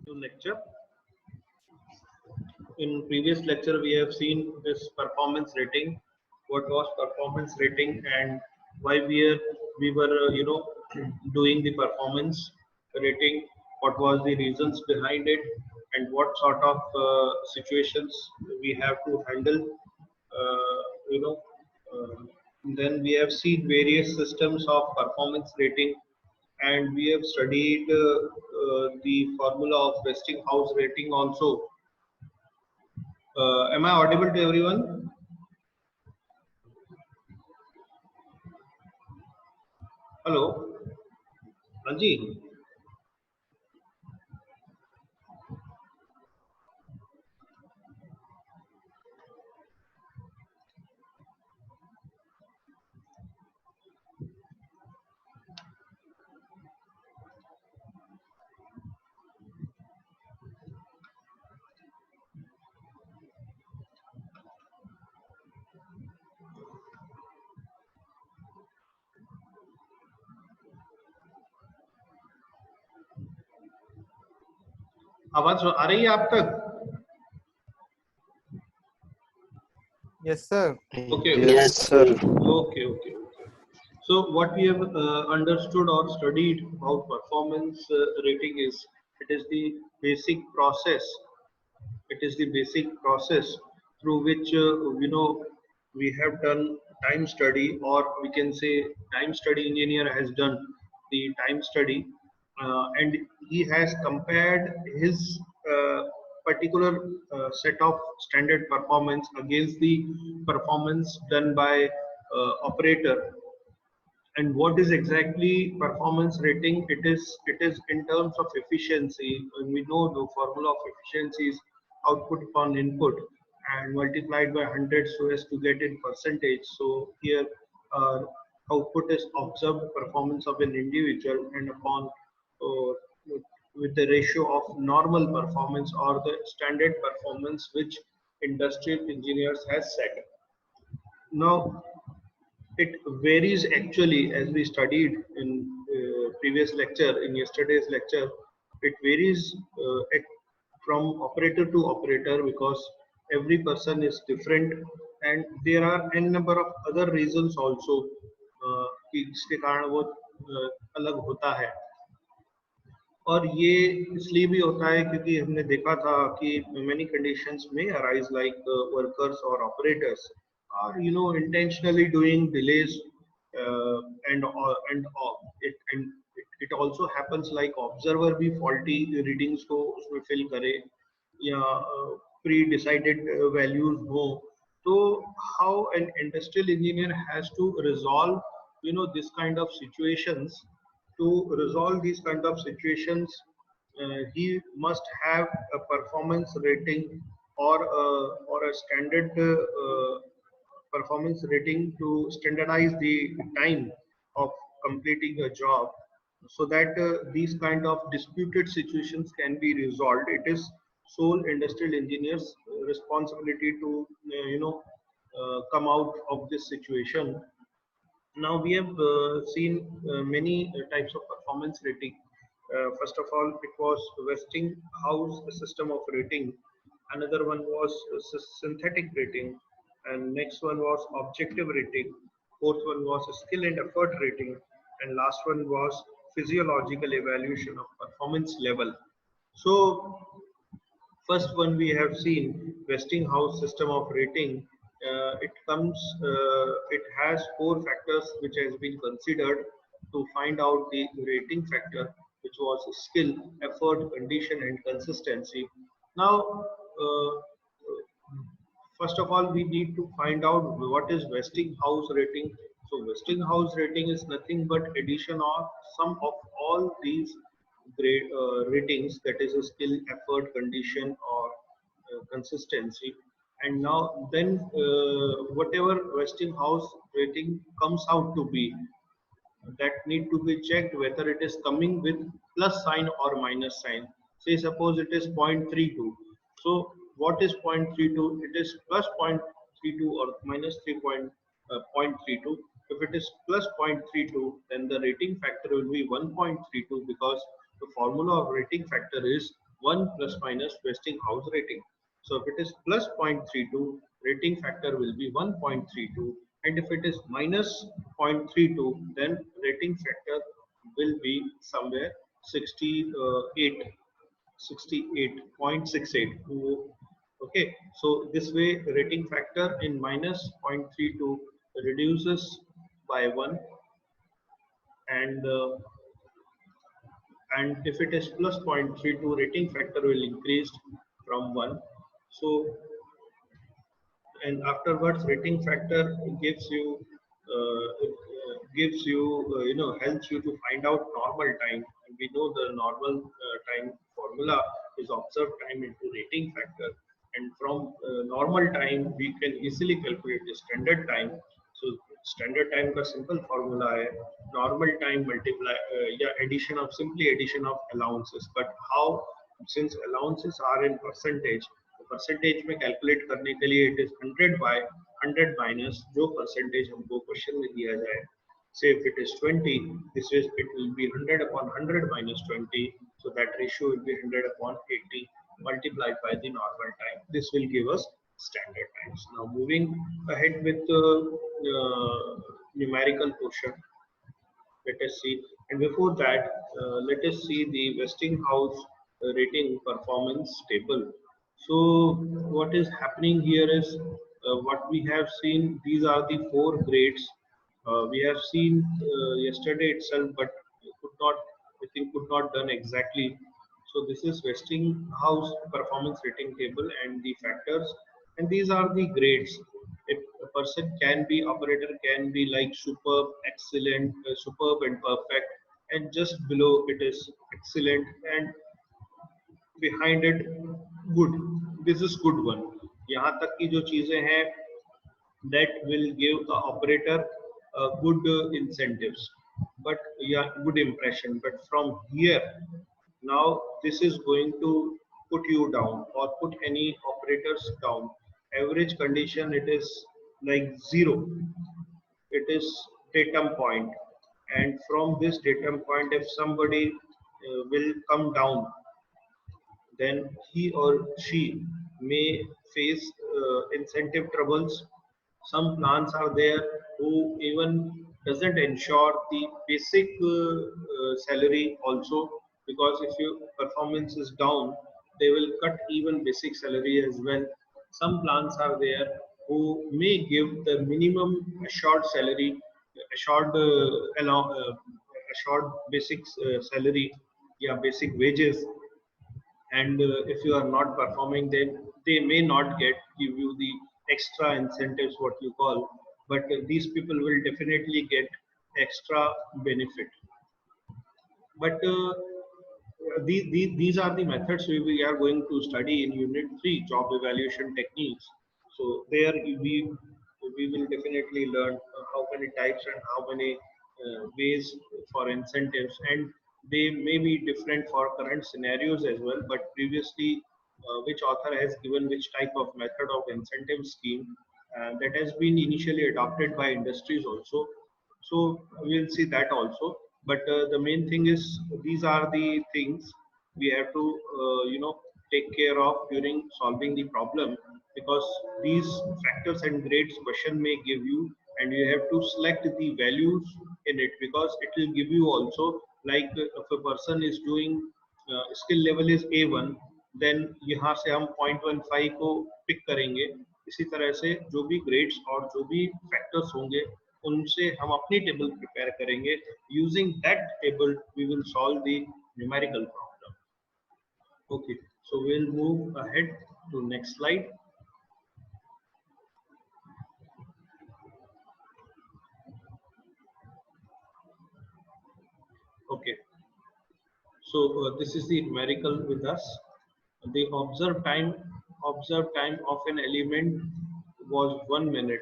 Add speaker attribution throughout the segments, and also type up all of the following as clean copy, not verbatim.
Speaker 1: New lecture. In previous lecture, we have seen this performance rating. What was performance rating and why we were doing the performance rating. What was the reasons behind it, and what sort of situations we have to handle. Uh, you know. Uh, then we have seen various systems of performance rating, and we have studied the formula of Westinghouse rating also. Am I audible to everyone? Hello, Ranji. आवाज आ रही है आप तक?
Speaker 2: Yes, sir.
Speaker 1: Okay.
Speaker 3: Yes, sir.
Speaker 1: Okay. So what we have understood or studied about performance rating is it is the basic process. It is the basic process through which we have done time study, or we can say time study engineer has done the time study, and he has compared his particular set of standard performance against the performance done by operator. And what is exactly performance rating? It is in terms of efficiency. And we know the formula of efficiency is output upon input and multiplied by 100 so as to get in percentage. So here output is observed performance of an individual, and upon uh, with the ratio of normal performance or the standard performance which industrial engineers has set. Now it varies actually, as we studied in previous lecture, in yesterday's lecture. It varies from operator to operator because every person is different, and there are n number of other reasons also कि जिसके कारण वो अलग होता है. और ये इसलिए भी होता है क्योंकि हमने देखा था कि many conditions may arise like workers or operators are intentionally doing delays, uh, and it also happens like observer भी faulty readings को उसमें fill करे या pre decided values हो. So how an industrial engineer has to resolve this kind of situations. To resolve these kind of situations, he must have a performance rating or a standard performance rating to standardize the time of completing a job, so that these kind of disputed situations can be resolved. It is sole industrial engineers responsibility to come out of this situation. Now we have seen many types of performance rating. First of all, it was Westinghouse system of rating. Another one was synthetic rating, and next one was objective rating. Fourth one was skill and effort rating, and last one was physiological evaluation of performance level. So first one we have seen Westinghouse system of rating. It has four factors which has been considered to find out the rating factor, which was skill, effort, condition, and consistency. Now, first of all, we need to find out what is Westinghouse rating. So Westinghouse rating is nothing but addition of sum of all these grade ratings, that is a skill, effort, condition, or consistency. And now then whatever Westinghouse rating comes out to be, that need to be checked whether it is coming with plus sign or minus sign. Say suppose it is 0.32. So what is 0.32? It is plus 0.32 or minus 0.32. If it is plus 0.32, then the rating factor will be 1.32, because the formula of rating factor is 1 plus minus Westinghouse rating. So if it is plus 0.32, rating factor will be 1.32, and if it is minus 0.32, then rating factor will be somewhere 68, 68.68. Okay, so this way rating factor in minus 0.32 reduces by 1, and if it is plus 0.32, rating factor will increase from 1. So, and afterwards rating factor gives you helps you to find out normal time. And we know the normal time formula is observed time into rating factor, and from normal time we can easily calculate the standard time. So standard time का simple formula है normal time multiply addition of simply addition of allowances. But how, since allowances are in percentage, percentage में calculate करने के लिए it is 100 by 100 minus जो percentage हमको question में दिया जाए. Say if it is 20, this is it will be 100 upon 100 minus 20, so that ratio will be 100 upon 80 multiplied by the normal time. This will give us standard times. Now moving ahead with the numerical portion, let us see. And before that, let us see the Westinghouse rating performance table. So what is happening here is what we have seen. These are the 4 grades. We have seen yesterday itself, but could not, I think, could not done exactly. So this is Westinghouse performance rating table and the factors, and these are the grades. If a person can be, operator can be like superb, excellent, superb and perfect, and just below it is excellent, and behind it good. This is good one. यहाँ तक की जो चीजें हैं that will give the operator good incentives, but yeah, good impression. But from here, now this is going to put you down or put any operators down. Average condition, it is like 0. It is datum point, and from this datum point, if somebody will come down, then he or she may face incentive troubles. Some plants are there who even doesn't ensure the basic salary also, because if your performance is down, they will cut even basic salary as well. Some plants are there who may give the minimum assured salary, assured assured basic salary, yeah, basic wages. And if you are not performing, then they may not give you the extra incentives, what you call, but these people will definitely get extra benefit. But these are the methods we are going to study in unit 3, job evaluation techniques. So there we will definitely learn how many types and how many ways for incentives, and they may be different for current scenarios as well. But previously, which author has given which type of method of incentive scheme that has been initially adopted by industries also. So we'll see that also. But the main thing is, these are the things we have to take care of during solving the problem, because these factors and grades question may give you, and you have to select the values in it, because it will give you also, like if a person is doing skill level is A1, then यहाँ से हम 0.15 को pick करेंगे. इसी तरह से जो भी ग्रेड्स और जो भी फैक्टर्स होंगे, उनसे हम अपनी टेबल प्रिपेयर करेंगे. Using that table we will solve the numerical problem. Okay, so we'll move ahead to next slide. Okay, so this is the numerical with us. The observed time of an element was 1 minute.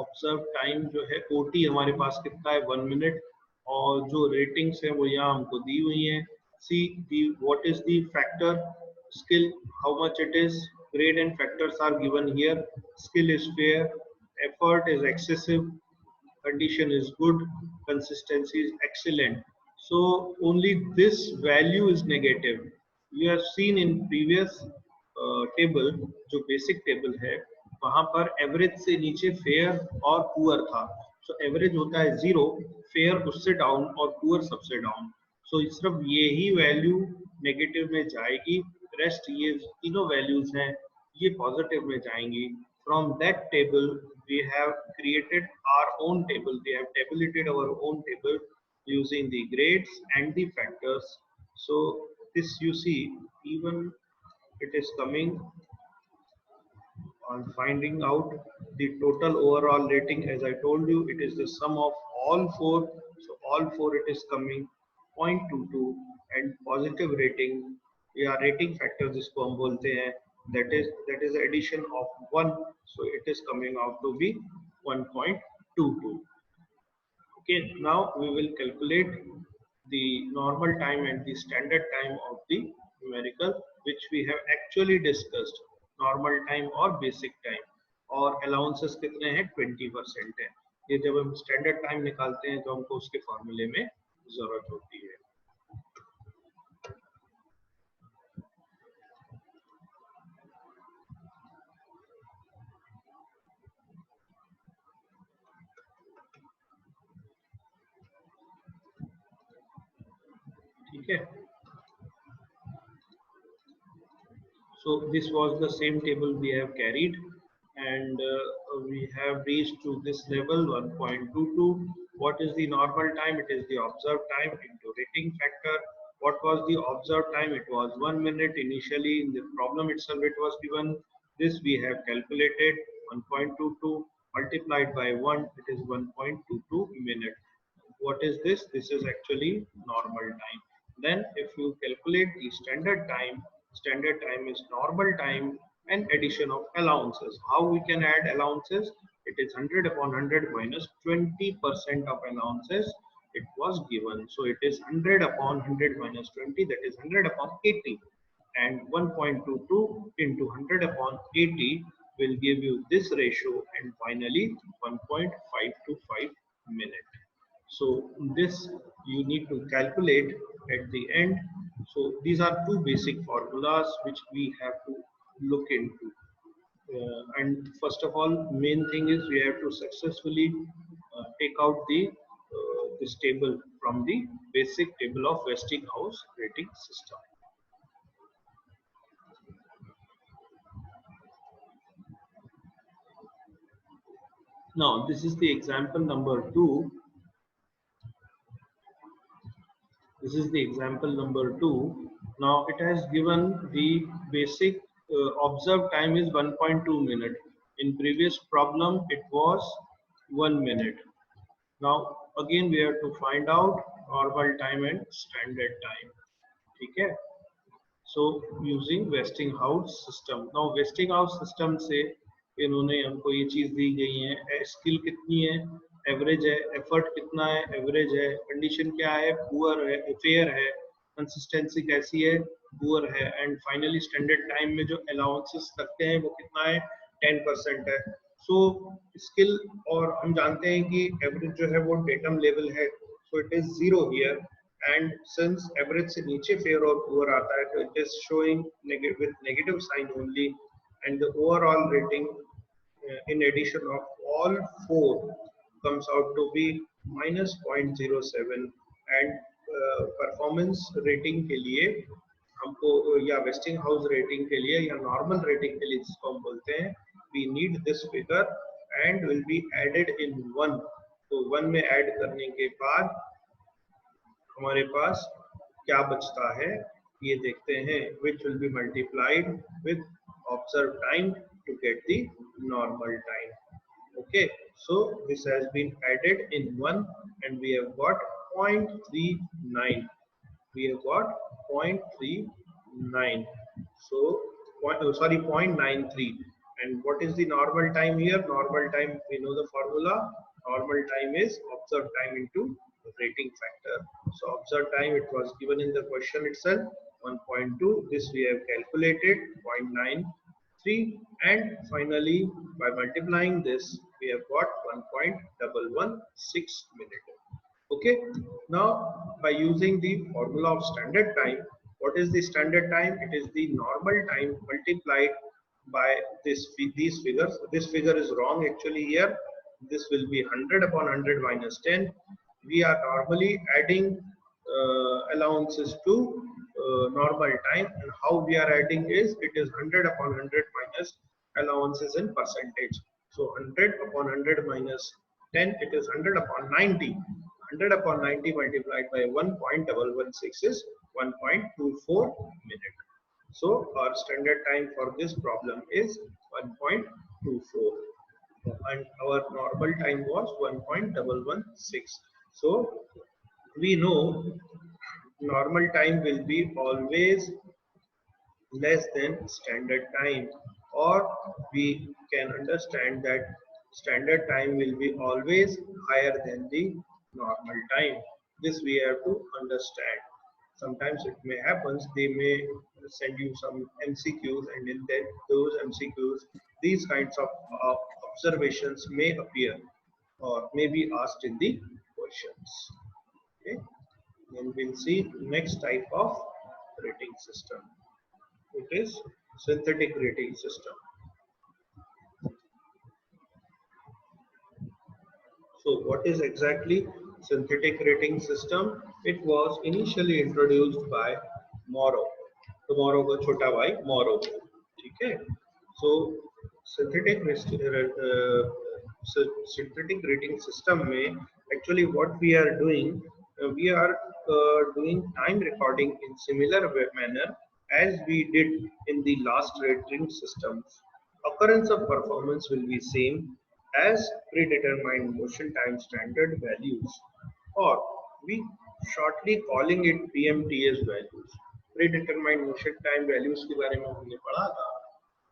Speaker 1: Observe time जो है OT हमारे पास कितना है 1 minute, और जो ratings है वो यहाँ हमको दी हुई हैं. See the what is the factor skill, how much it is. Grade and factors are given here. Skill is fair, effort is excessive, condition is good, consistency is excellent. So only this value is negative. You have seen in previous table, जो basic table है वहां पर average से नीचे fair और poor था. So average होता है 0, फेयर उससे डाउन और पुअर सबसे डाउन. सो सिर्फ ये ही वैल्यू नेगेटिव में जाएगी, रेस्ट ये तीनों वैल्यूज हैं ये पॉजिटिव में जाएंगी. From that table we have created our own table. We have tabulated our own table using the grades and the factors. So this you see, even it is coming on finding out the total overall rating. As I told you, it is the sum of all four. So all four it is coming 0.22, and positive rating या rating factor जिसको हम बोलते हैं, that is addition of 1. So it is coming out to be 1.22. Okay, now we will calculate the normal time and the standard time of the numerical, which we have actually discussed. Normal time और basic time, और allowances कितने हैं, 20% है. ये जब हम standard time निकालते हैं तो हमको उसके फॉर्मूले में जरूरत होती है. ठीक है. So this was the same table we have carried, and we have reached to this level 1.22. What is the normal time? It is the observed time into rating factor. What was the observed time? It was 1 minute. Initially in the problem itself it was given. This we have calculated 1.22 multiplied by 1, it is 1.22 minute. What is this? This is actually normal time. Then if you calculate the standard time is normal time and addition of allowances. How we can add allowances? It is 100 upon 100 minus 20% of allowances it was given. So it is 100 upon 100 minus 20, that is 100 upon 80, and 1.22 into 100 upon 80 will give you this ratio, and finally 1.525 minute. So this you need to calculate at the end. So these are two basic formulas which we have to look into. And first of all, main thing is we have to successfully take out the this table from the basic table of Westinghouse rating system. Now this is the example number 2. This is the example number 2. Now it has given the basic observed time is 1.2 minute. In previous problem it was 1 minute. Now again we have to find out normal time and standard time. Okay. So using Westinghouse system. Now Westinghouse system से इन्होंने हमको ये चीज दी गई है, skill कितनी है, average है, एफर्ट कितना है, एवरेज है, कंडीशन क्या है, पुअर है, फेयर है, कंसिस्टेंसी कैसी है, पुअर है, एंड फाइनली स्टैंडर्ड टाइम में जो अलाउंसेस लगते हैं वो कितना है, 10% है. सो स्किल, और हम जानते हैं कि एवरेज जो है वो डेटम लेवल है, so it is 0 here, and since average से नीचे फेयर और पुअर आता है तो it is showing with negative sign only, and the overall rating in addition of all four comes out to be minus 0.07. and performance rating के लिए हमको, या वेस्टिंग हाउस रेटिंग के लिए, या नॉर्मल रेटिंग के लिए जिसको हम बोलते हैं, we need this figure and will be added in 1. तो 1 में ऐड करने के बाद हमारे पास क्या बचता है ये देखते हैं, which will be multiplied with observed time to get the normal time. Okay, so this has been added in 1 and we have got 0.39. We have got 0.39. So, sorry, 0.93. And what is the normal time here? Normal time, we know the formula. Normal time is observed time into rating factor. So observed time, it was given in the question itself, 1.2. This we have calculated 0.93, and finally by multiplying this we have got 1.116 minute. Okay, now by using the formula of standard time, What is the standard time? It is the normal time multiplied by these figures. This figure is wrong actually here. This will be 100 upon 100 minus 10. We are normally adding allowances to normal time, and how we are adding is it is 100 upon 100 minus allowances in percentage. So 100 upon 100 minus 10, it is 100 upon 90. 100 upon 90 multiplied by 1.116 is 1.24 minute. So our standard time for this problem is 1.24, and our normal time was 1.116. So we know normal time will be always less than standard time, or we can understand that standard time will be always higher than the normal time. This we have to understand. Sometimes it may happen, they may send you some MCQs, and in that those MCQs these kinds of observations may appear or may be asked in the questions. Okay, then we'll see next type of rating system. It is synthetic rating system. So what is exactly synthetic rating system? It was initially introduced by Morrow. तो Morrow का छोटा भाई Morrow, ठीक है? So synthetic synthetic rating system में actually what we are doing, we are doing time recording in similar manner as we did in the last rating systems. Occurrence of performance will be same as predetermined motion time standard values, or we shortly calling it PMTS values. Predetermined motion time values के बारे में हमने पढ़ा था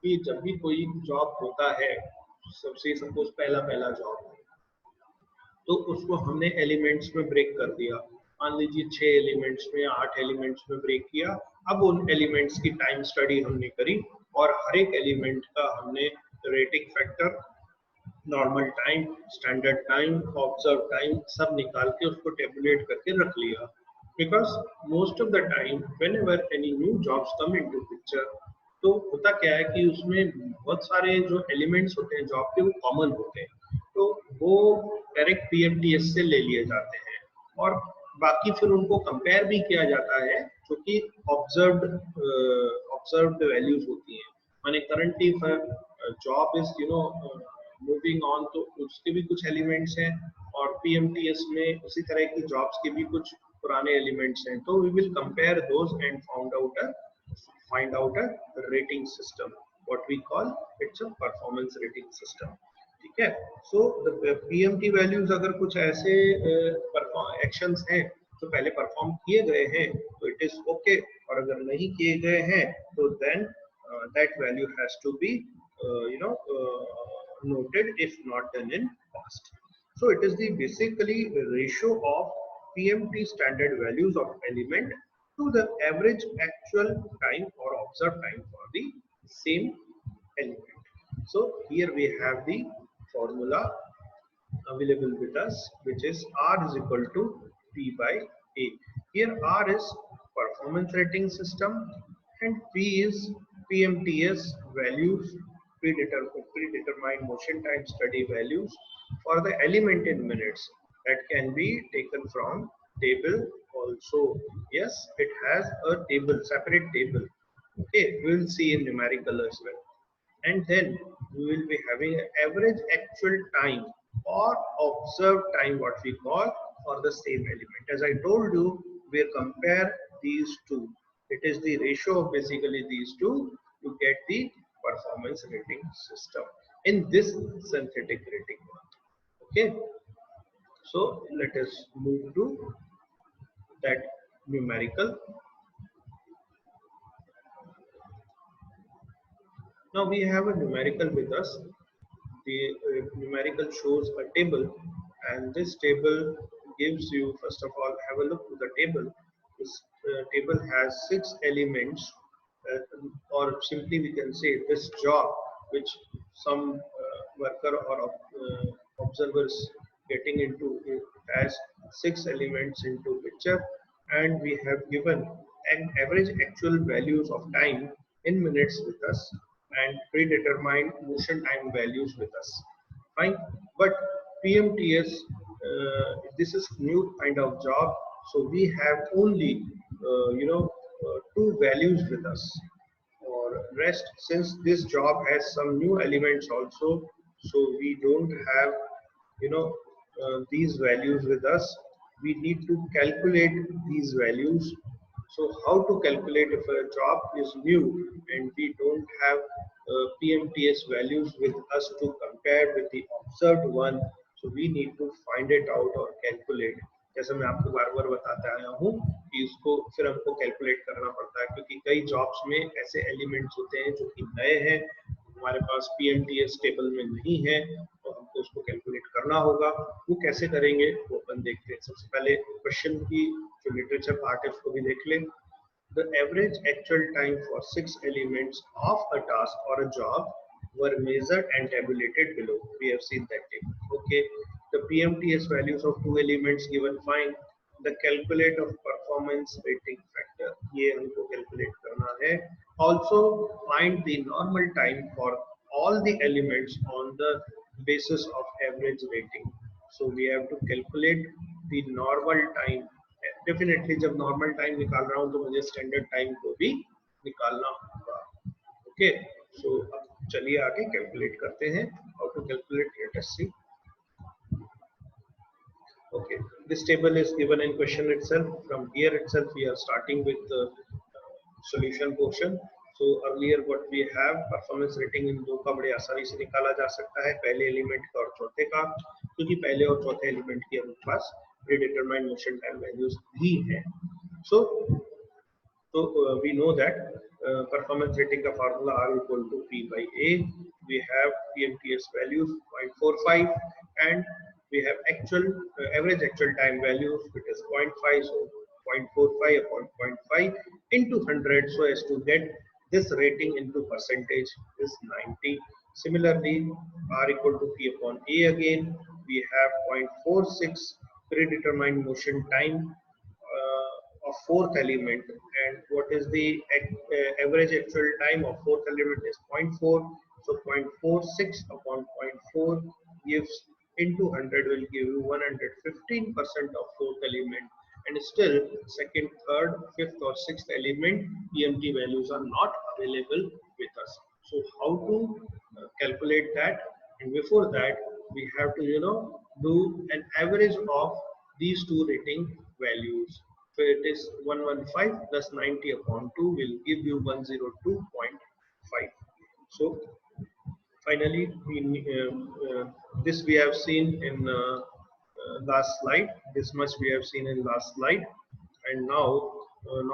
Speaker 1: कि जब भी कोई जॉब होता है, सबसे सपोज पहला पहला जॉब, तो उसको हमने एलिमेंट्स में ब्रेक कर दिया. मान लीजिए 6 एलिमेंट्स में 8 एलिमेंट्स में ब्रेक किया. अब उन एलिमेंट्स की टाइम स्टडी हमने करी और हर एक एलिमेंट का हमने rating factor, normal time, standard time, observe time सब निकाल के उसको टेबुलेट करके रख लिया. Because most of the time whenever any new jobs come into picture, तो होता क्या है कि उसमें बहुत सारे जो एलिमेंट्स होते हैं जॉब के वो कॉमन होते हैं, तो वो डायरेक्ट पीएमटीएस से ले लिए जाते हैं और बाकी फिर उनको कंपेयर भी किया जाता है जो कि ऑब्जर्व्ड वैल्यूज होती हैं. माने currently job is moving on, तो उसके भी कुछ एलिमेंट्स हैं और पीएमटीएस में उसी तरह की जॉब्स के भी कुछ पुराने एलिमेंट्स हैं. तो we will compare those and find out a rating system, what we call it's a performance rating system. ठीक है. So the PMT values अगर कुछ ऐसे एक्शंस हैं तो पहले परफॉर्म किए गए हैं तो इट इज ओके, और अगर नहीं किए गए हैं तो then that value has to be noted if not done in past. So it is the basically ratio of PMT standard values of element to the average actual time or observed time for the same element. So here we have the formula available with us, which is R is equal to P by A. Here R is performance rating system and P is PMTS values, predetermined motion time study values for the element in minutes, that can be taken from table also. Yes, it has a table, separate table. Okay, we will see in numerical as well. And then we will be having an average actual time or observed time, what we call, for the same element. As I told you, we compare these two. It is the ratio of basically these two to get the performance rating system in this synthetic rating. Okay, so let us move to that numerical. Now we have a numerical with us. The numerical shows a table, and this table gives you, first of all, have a look to the table. This table has 6 elements, or simply we can say this job which some worker or observers getting into, it has 6 elements into picture, and we have given average actual values of time in minutes with us and predetermined motion time values with us. Fine, but PMTS, this is new kind of job, so we have only two values with us, or rest, since this job has some new elements also, so we don't have these values with us. We need to calculate these values. So how to calculate if a job is new and we don't have PMTS values with us to compare with the observed one, so we need to find it out or calculate. जैसे मैं आपको बार बार बताता आया हूँ कि इसको फिर हमको कैलकुलेट करना पड़ता है, क्योंकि कई जॉब्स में ऐसे एलिमेंट्स होते हैं जो कि नए हैं, हमारे पास PMTS टेबल में नहीं है, तो हमको उसको कैलकुलेट करना होगा। वो कैसे करेंगे वो अपन देखते हैं। सबसे पहले क्वेश्चन की जो लिटरेचर पार्ट है उसको भी देख लें। The average actual time for 6 elements of a task or a job were measured and tabulated below. We have seen that table. Okay, the PMTS values of 2 elements given, find the calculate of performance rating factor. ये हमको calculate करना है. Also find the normal time for all the elements on the basis of average rating. So we have to calculate the normal time. Definitely जब normal time निकाल रहा हूं तो मुझे स्टैंडर्ड टाइम को भी निकालना होगा। ओके, सो अब चलिए आगे कैलकुलेट करते हैं। How to calculate, let us see. Okay, this table is given in question itself. From here itself we are starting with the solution portion. So earlier what we have, performance rating इन दो का बड़े आसानी से निकाला जा सकता है, पहले एलिमेंट का और चौथे का, क्योंकि पहले और चौथे एलिमेंट की हमारे पास predetermined motion time values भी हैं। So we know that performance rating का formula R equal to P by A. We have PMTS values 0.45 and we have actual average actual time values, which is 0.5, so 0.45 upon 0.5 into 100, so as to get this rating into percentage is 90. Similarly, R equal to P upon A again, we have 0.46 predetermined motion time of fourth element, and what is the average actual time of fourth element is 0.4, so 0.46 upon 0.4 gives into 100 will give you 115% of fourth element, and still second, third, fifth or sixth element PMT values are not available with us. So how to calculate that? And before that we have to do an average of these two rating values. So it is 115 plus 90 upon 2 will give you 102.5. So finally this we have seen in last slide. This much we have seen in last slide, and now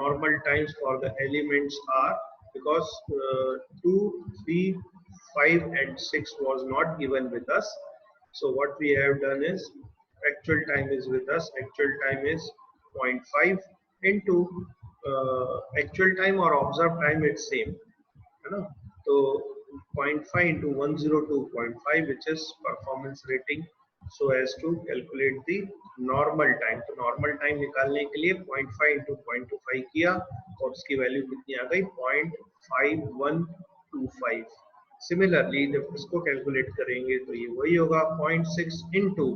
Speaker 1: normal times for the elements are, because 2, 3, 5 and 6 was not given with us, so what we have done is actual time is with us. Actual time is 0.5 into actual time or observed time, it's same, so 0.5 into 102.5, which is performance rating, so as to calculate the normal time. तो normal time निकालने के लिए 0.5 into 0.25 किया और उसकी value कितनी आ गई, 0.5125। Similarly जब इसको कैलकुलेट करेंगे तो ये वही होगा 0.6 into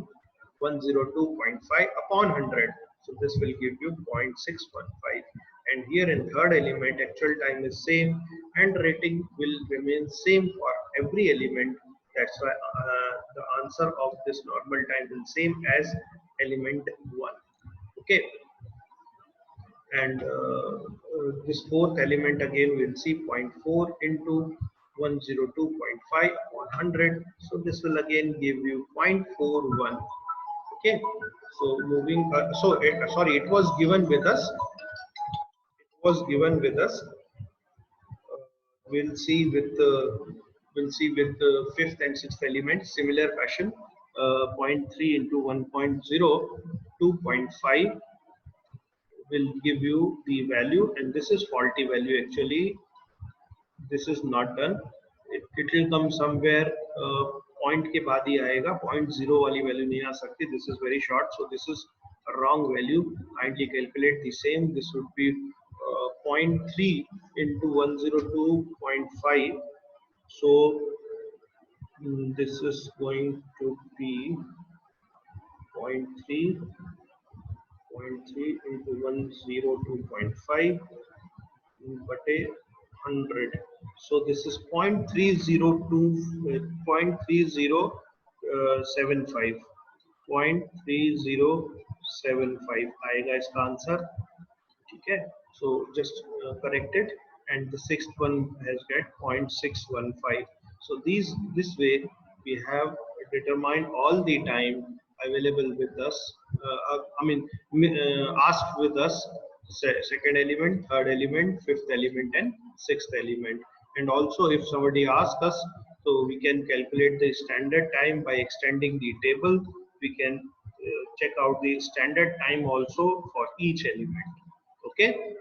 Speaker 1: 102.5 upon 100, so this will give you 0.615. And here in third element actual time is same and rating will remain same for every element. That's why the answer of this normal time will same as element 1. Okay, and this fourth element again we'll see 0.4 into 102.5 upon 100, so this will again give you 0.41. Okay, so moving sorry, it was given with us, we'll see with the fifth and sixth element similar fashion. 0.3 into 1.0 2.5 will give you the value, and this is faulty value. Actually this is not done, it will come somewhere point के बाद ही आएगा, 0.0 वाली value नहीं आ सकती, this is very short, so this is a wrong value. Kindly calculate the same, this would be 0.3 into 102.5. So this is going to be 0.3 into 102.5 but a 100. So this is 0.3075 0.3075 आएगा इसका answer. ठीक है, so just correct it, and the sixth one has got 0.615. So this way we have determined all the time available with us, asked with us, second element, third element, fifth element and sixth element. And also if somebody asks us, so we can calculate the standard time by extending the table. We can check out the standard time also for each element. Okay,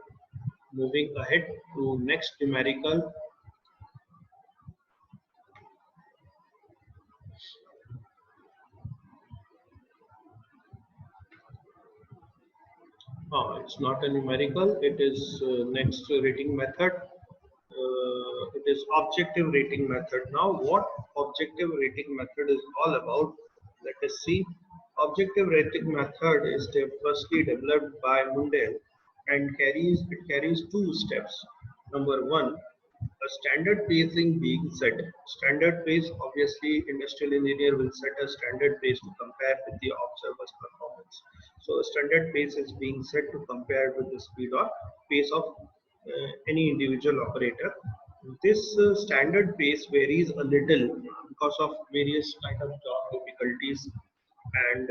Speaker 1: moving ahead to next numerical. It's not a numerical, it is next rating method. It is objective rating method. Now what objective rating method is all about, let us see. Objective rating method is firstly developed by Mundell and carries two steps. Number one, a standard pacing being set. Standard pace, obviously industrial engineer will set a standard pace to compare with the observer's performance. So a standard pace is being set to compare with the speed or pace of any individual operator. This standard pace varies a little because of various kind of job difficulties, and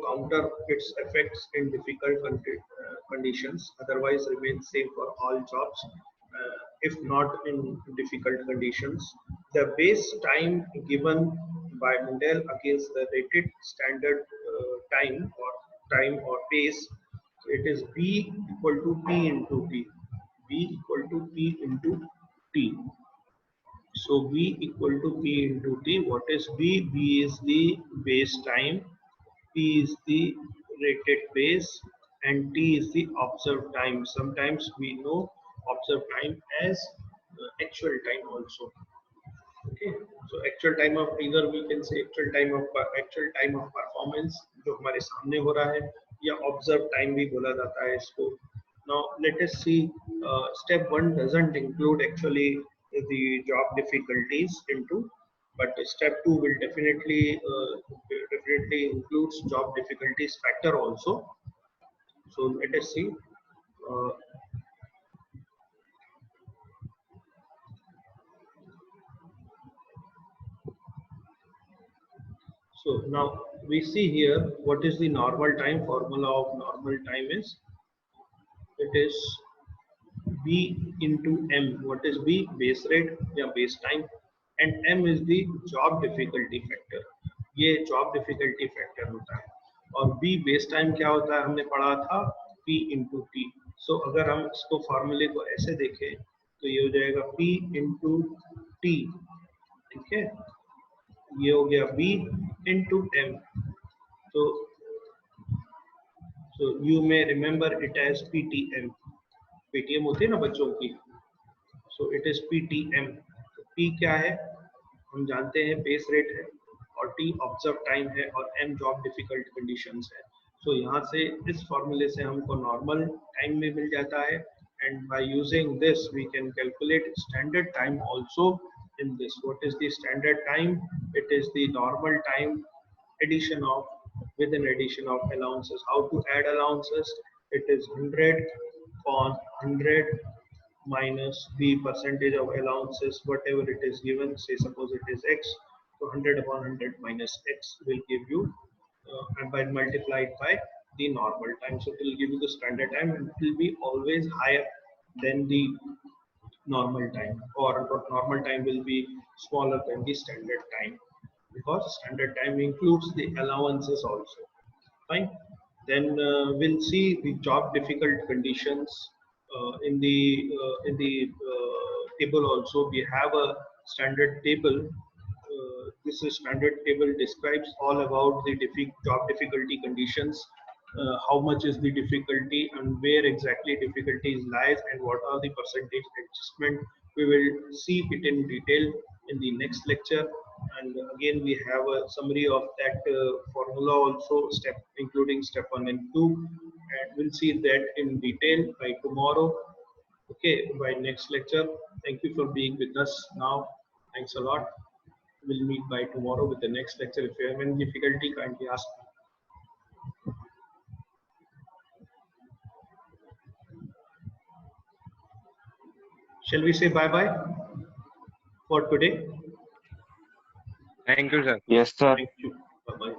Speaker 1: counter its effects in difficult conditions, otherwise remains same for all jobs if not in difficult conditions. The base time given by Mundell against the rated standard time or pace, it is B equal to P into T. B equal to P into T. So B equal to P into T. What is B? B is the base time, P is the rated pace, and T is the observed time. Sometimes we know observed time as actual time also. Okay, so actual time of, either we can say actual time of performance जो हमारे सामने हो रहा है, या observed time भी बोला जाता है इसको. Now let us see. Step 1 doesn't include actually the job difficulties into, but step 2 will definitely includes job difficulties factor also. So let us see. So now we see here what is the normal time. Formula of normal time is, it is B into M. What is B? Base rate या base time, and M is the job difficulty factor. ये job difficulty factor होता है. और B base time क्या होता है, हमने पढ़ा था P into T. So अगर हम इसको फॉर्मूले को ऐसे देखें तो ये हो जाएगा P into T. ठीक है, ये हो गया B into M. So you may remember it as PTM. PTM होती है ना बच्चों की. So it is PTM. P क्या है, हम जानते हैं बेस रेट है, और T ऑब्जर्व टाइम है, और M जॉब डिफिकल्ट कंडीशंस है. So यहाँ से इस फॉर्मूले से हमको नॉर्मल टाइम में मिल जाता है, and by using this we can calculate standard time also in this. What is the standard time? It is the normal time with an addition of allowances. How to add allowances? It is 100 upon 100 minus the percentage of allowances, whatever it is given. Say suppose it is X, so 100 upon 100 minus X will give you and by multiplied by the normal time. So it will give you the standard time, and it will be always higher than the normal time, or normal time will be smaller than the standard time, because standard time includes the allowances also. Fine. Then we'll see the job difficult conditions in the table also. We have a standard table. This is standard table describes all about the job difficulty conditions how much is the difficulty and where exactly difficulties lies and what are the percentage adjustment. We will see it in detail in the next lecture. And again, we have a summary of that formula also, including step 1 and 2. And we'll see that in detail by tomorrow. Okay, by next lecture. Thank you for being with us now. Thanks a lot. We'll meet by tomorrow with the next lecture. If you have any difficulty, kindly ask me. Shall we say bye-bye for today?
Speaker 3: Thank you, sir.
Speaker 4: Yes, sir.
Speaker 1: Thank you. Bye-bye.